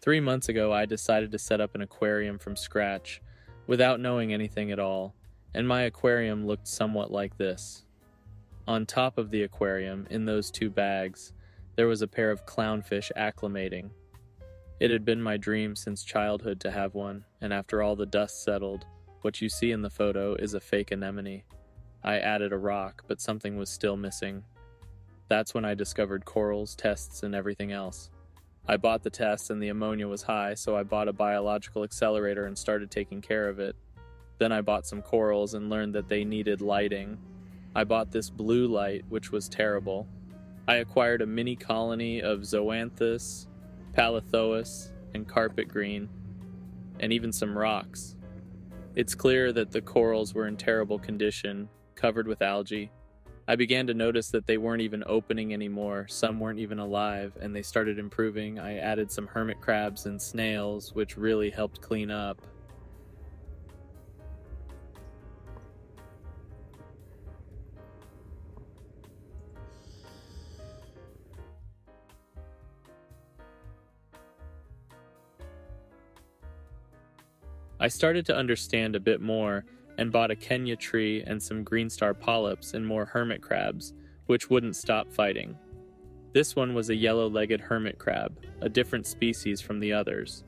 3 months ago, I decided to set up an aquarium from scratch, without knowing anything at all, and my aquarium looked somewhat like this. On top of the aquarium, in those two bags, there was a pair of clownfish acclimating. It had been my dream since childhood to have one, and after all the dust settled, what you see in the photo is a fake anemone. I added a rock, but something was still missing. That's when I discovered corals, tests, and everything else. I bought the test and the ammonia was high, so I bought a biological accelerator and started taking care of it. Then I bought some corals and learned that they needed lighting. I bought this blue light, which was terrible. I acquired a mini colony of zoanthus, palithoas, and carpet green, and even some rocks. It's clear that the corals were in terrible condition, covered with algae. I began to notice that they weren't even opening anymore, some weren't even alive, and they started improving. I added some hermit crabs and snails, which really helped clean up. I started to understand a bit more and bought a Kenya tree and some green star polyps and more hermit crabs, which wouldn't stop fighting. This one was a yellow-legged hermit crab, a different species from the others.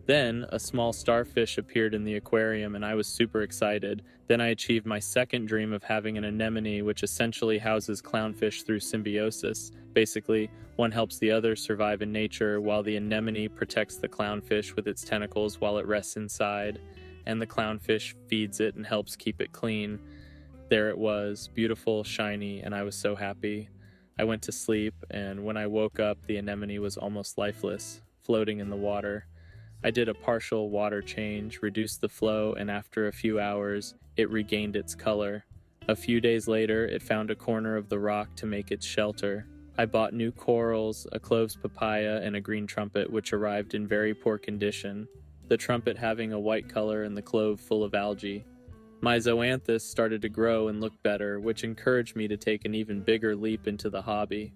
Then, a small starfish appeared in the aquarium and I was super excited. Then I achieved my second dream of having an anemone, which essentially houses clownfish through symbiosis. Basically, one helps the other survive in nature while the anemone protects the clownfish with its tentacles while it rests inside, and the clownfish feeds it and helps keep it clean. There it was, beautiful, shiny, and I was so happy. I went to sleep, and when I woke up, the anemone was almost lifeless, floating in the water. I did a partial water change, reduced the flow, and after a few hours, it regained its color. A few days later, it found a corner of the rock to make its shelter. I bought new corals, a cloves papaya, and a green trumpet, which arrived in very poor condition, the trumpet having a white color and the clove full of algae. My zoanthus started to grow and look better, which encouraged me to take an even bigger leap into the hobby.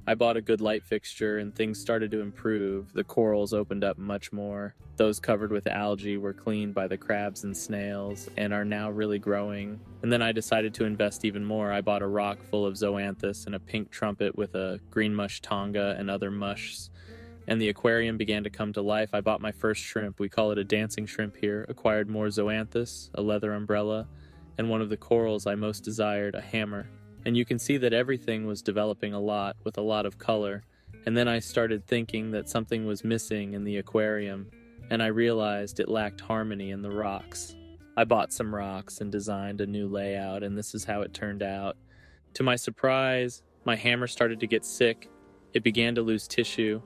I bought a good light fixture and things started to improve. The corals opened up much more. Those covered with algae were cleaned by the crabs and snails and are now really growing. And then I decided to invest even more. I bought a rock full of zoanthus and a pink trumpet with a green mush tonga and other mushs. And the aquarium began to come to life. I bought my first shrimp. We call it a dancing shrimp here. Acquired more zoanthus, a leather umbrella, and one of the corals I most desired, a hammer. And you can see that everything was developing a lot, with a lot of color. And then I started thinking that something was missing in the aquarium, and I realized it lacked harmony in the rocks. I bought some rocks and designed a new layout, and this is how it turned out. To my surprise, my hammer started to get sick. It began to lose tissue,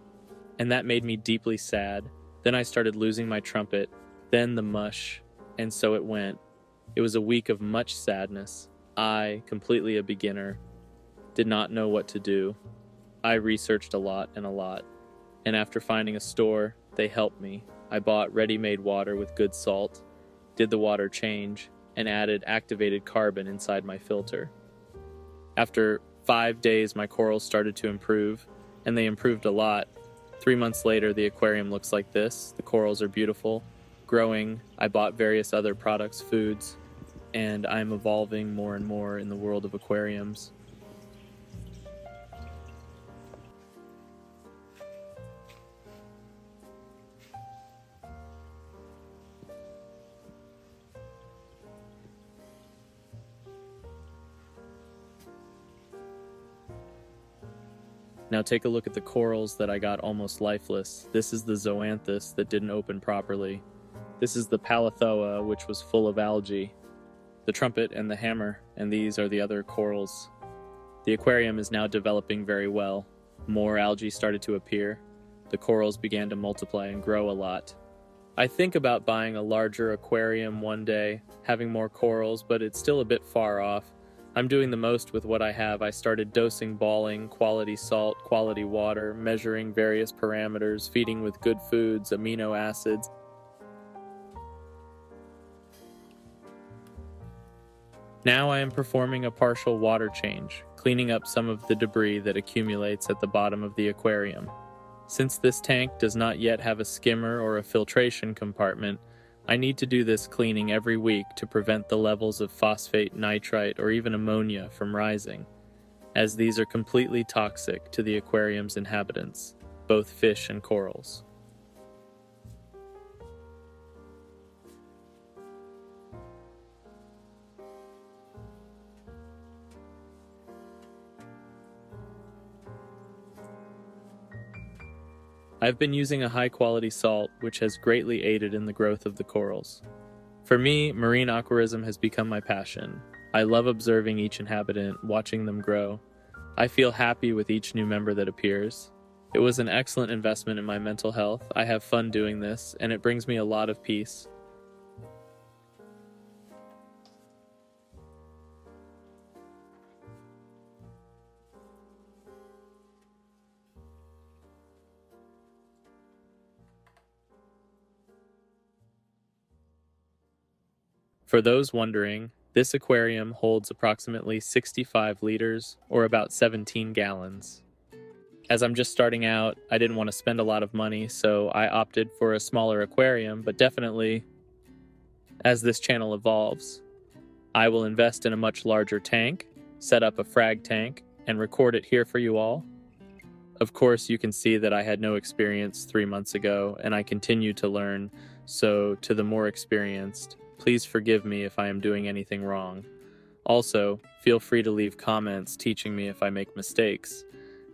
and that made me deeply sad. Then I started losing my trumpet, then the mush, and so it went. It was a week of much sadness. I, completely a beginner, did not know what to do. I researched a lot, and after finding a store, they helped me. I bought ready-made water with good salt, did the water change, and added activated carbon inside my filter. After 5 days, my corals started to improve, and they improved a lot. 3 months later, the aquarium looks like this. The corals are beautiful, growing. I bought various other products, foods, and I'm evolving more and more in the world of aquariums. Now take a look at the corals that I got almost lifeless. This is the zoanthus that didn't open properly. This is the palithoa, which was full of algae. The trumpet and the hammer, and these are the other corals. The aquarium is now developing very well. More algae started to appear. The corals began to multiply and grow a lot. I think about buying a larger aquarium one day, having more corals, but it's still a bit far off. I'm doing the most with what I have. I started dosing balling, quality salt, quality water, measuring various parameters, feeding with good foods, amino acids. Now I am performing a partial water change, cleaning up some of the debris that accumulates at the bottom of the aquarium. Since this tank does not yet have a skimmer or a filtration compartment, I need to do this cleaning every week to prevent the levels of phosphate, nitrite, or even ammonia from rising, as these are completely toxic to the aquarium's inhabitants, both fish and corals. I've been using a high-quality salt, which has greatly aided in the growth of the corals. For me, marine aquarism has become my passion. I love observing each inhabitant, watching them grow. I feel happy with each new member that appears. It was an excellent investment in my mental health. I have fun doing this, and it brings me a lot of peace. For those wondering, this aquarium holds approximately 65 liters, or about 17 gallons. As I'm just starting out, I didn't want to spend a lot of money, so I opted for a smaller aquarium, but definitely, as this channel evolves, I will invest in a much larger tank, set up a frag tank, and record it here for you all. Of course, you can see that I had no experience 3 months ago, and I continue to learn, so to the more experienced, please forgive me if I am doing anything wrong. Also, feel free to leave comments teaching me if I make mistakes,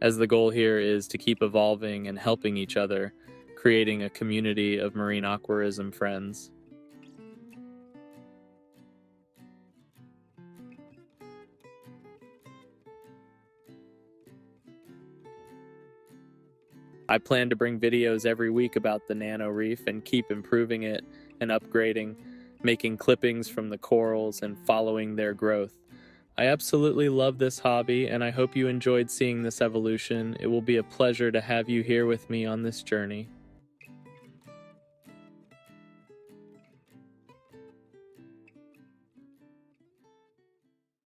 as the goal here is to keep evolving and helping each other, creating a community of marine aquarism friends. I plan to bring videos every week about the Nano Reef and keep improving it and upgrading, making clippings from the corals and following their growth. I absolutely love this hobby, and I hope you enjoyed seeing this evolution. It will be a pleasure to have you here with me on this journey.